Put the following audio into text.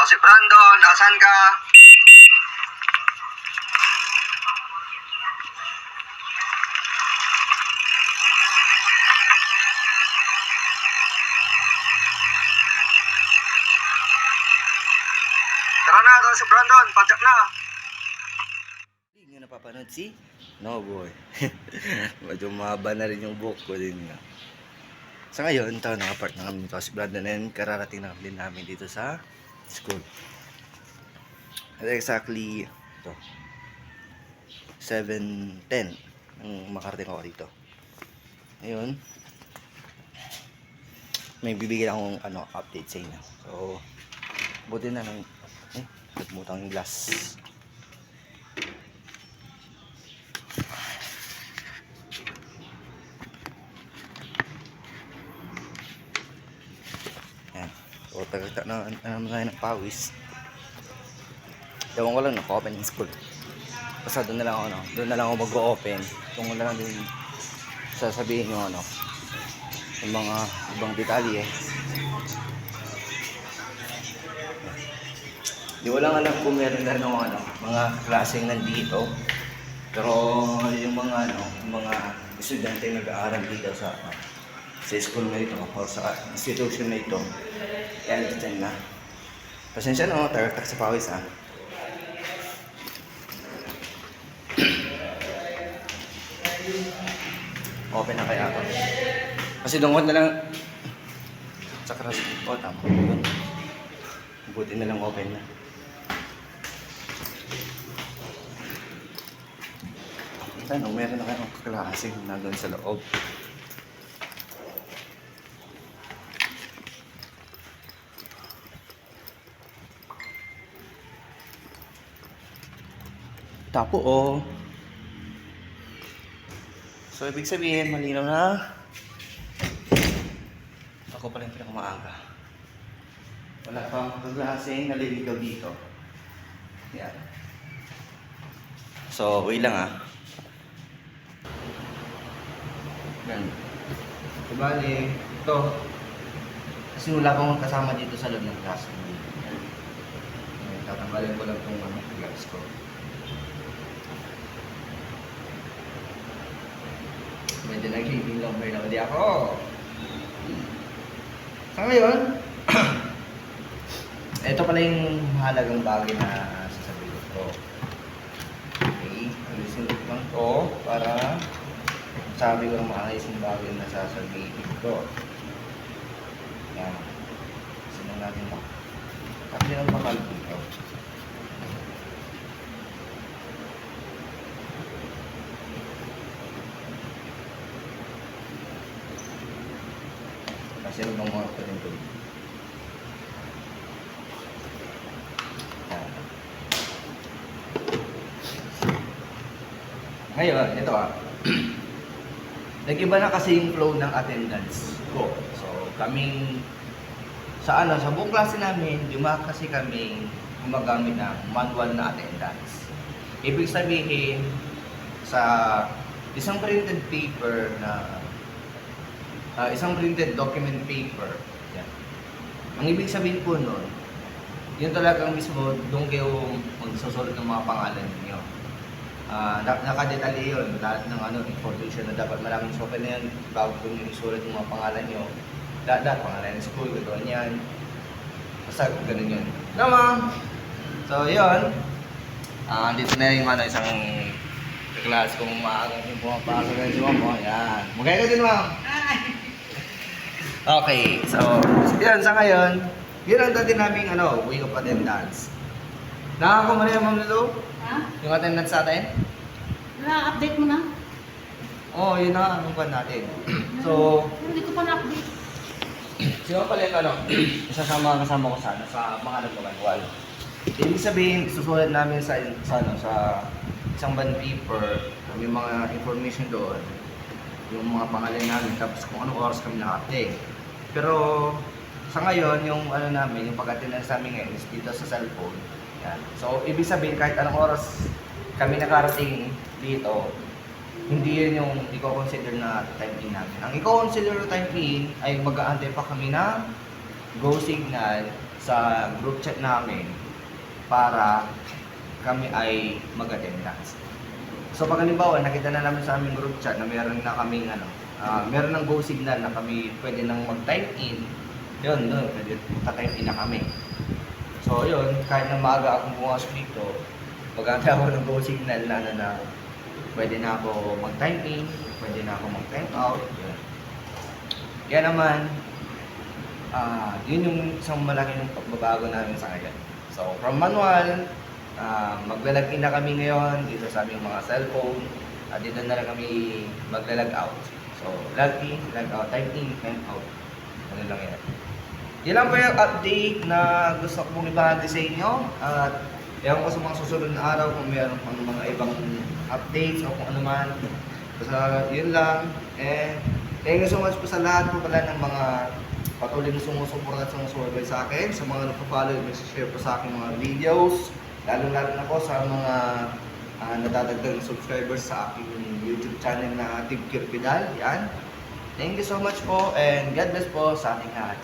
si Brandon, asan ka? Tara na, ito si Brandon, padyak na. Hindi nyo napapanood si No Boy. Medyo mahaba na rin yung buhok ko din nga. Sa ngayon, ito nakapart na kami ito si Brandon and kararating na din namin dito sa school. At exactly ito 7:10 ang makarating ako dito. Ngayon, may bibigyan akong update sa inyo. So, buti na lang nagmutang yung glass. Yan. So, tagal na tayo ng pawis. Ewan ko lang, naka-open yung school. Basta doon na lang ako, doon na lang ako mag-open. Kung wala lang din sasabihin yung yung mga ibang detalye. Di ko lang alam kung meron na mga klaseng nandito. Pero yung mga estudyante nag-aaral dito sa school na ito o sa institution na ito, yan, dyan na. Pasensya na, tagaktak sa pawis ha. Open na kaya ako. Kasi lungkot na lang sa karas. O, tama. Buti na lang open na. Meron na kayong kaklase na doon sa loob. Tapo oh. So, ibig sabihin, malinaw na ako pa rin pinakamaaga. Wala pang klaseng naliligaw dito. Yan. So, wait lang ah. Yan. Bali, ito. Kasi wala pang kasama dito sa loob ng class. Tatanggalin ko lang itong glass ko. Medyo nag-living lumber na ulit ako. Sa ngayon, ito pala yung mahalagang bagay na sasabihin ko. Okay, alisin ko lang ito para sabi ko ng maayos yung bagay na sasabihin ko. Yan. Alisin natin ito. Kasi lang bakal dito. Kasi nung mga ito rin ito. Ngayon, ito nag-iba na kasi yung flow ng attendance ko. So, kaming sa buong klase namin, kasi kaming gumagamit ng manual na attendance. Ibig sabihin, sa isang printed paper na isang printed document paper. Yan. Ang ibig sabihin po nun, yun talagang mismo doon kayo magsusulat ng mga pangalan niyo. Nakadetalye yun, lahat ng information na dapat maraming sopa na yan bago po nyo isulat yung mga pangalan nyo. Lahat pangalan ng school, gano'n yan. Basta ganun yun. Tama! So yun, dito na yung isang class kung maaga yung pumapasok ng si Mamo. Yan. Magkaya ka din, ma'am. Okay, so yan sa ngayon, yun ang dati naming week of attendance. Nakakumari yung Ma'am Lulu? Ha? Yung attendance sa atin? Na-update mo na? Oo, yun na, anong pan natin. So, Hindi ko pa na-update. sino pala yung kasama ko sana sa mga nagmanual. Ibig sabihin, susulat namin sa isang bond paper, may mga information doon, yung mga pangalan namin, tapos kung anong oras kami naka-update. Pero sa ngayon, yung namin, yung pag-attendance namin ngayon is dito sa cellphone. Yan. So, ibig sabihin, kahit anong oras kami nakarating dito, hindi yun yung i-consider na time in namin. Ang i-consider na time in ay mag-aantay pa kami na go signal sa group chat namin para kami ay mag-attendance. So pag halimbawa, nakita na namin sa aming group chat na meron na kaming meron ng go signal na kami pwede nang mag-type in, yun, pwede type in na kami. So yun, kahit na maaga akong bukas dito, pag ako ng go signal na pwede na ako mag-type in, pwede na ako mag-type out, yun. Kaya naman, yun yung isang malaking pagbabago namin sa ngayon. So from manual, maglalag in na kami ngayon dito sa aming mga cellphone, at dito na lang kami maglalag out. So log in, log out, type in, type out. Ano lang yan. Yan lang po yung update na gusto kong ibahagi sa inyo. At ewan ko sa mga susunod na araw kung mayroon pang mga ibang updates o kung ano man. Basta yun lang. And thank you so much po sa lahat po pala ng mga patuloy na sumusuporta at sumusubaybay sa akin, sa mga nagpa-follow at nag-share po sa aking mga videos, lalo-lalo na po sa mga nadadagdag subscribers sa aking YouTube channel na Team Kirpidal. Yan. Thank you so much po and God bless po sa ating lahat.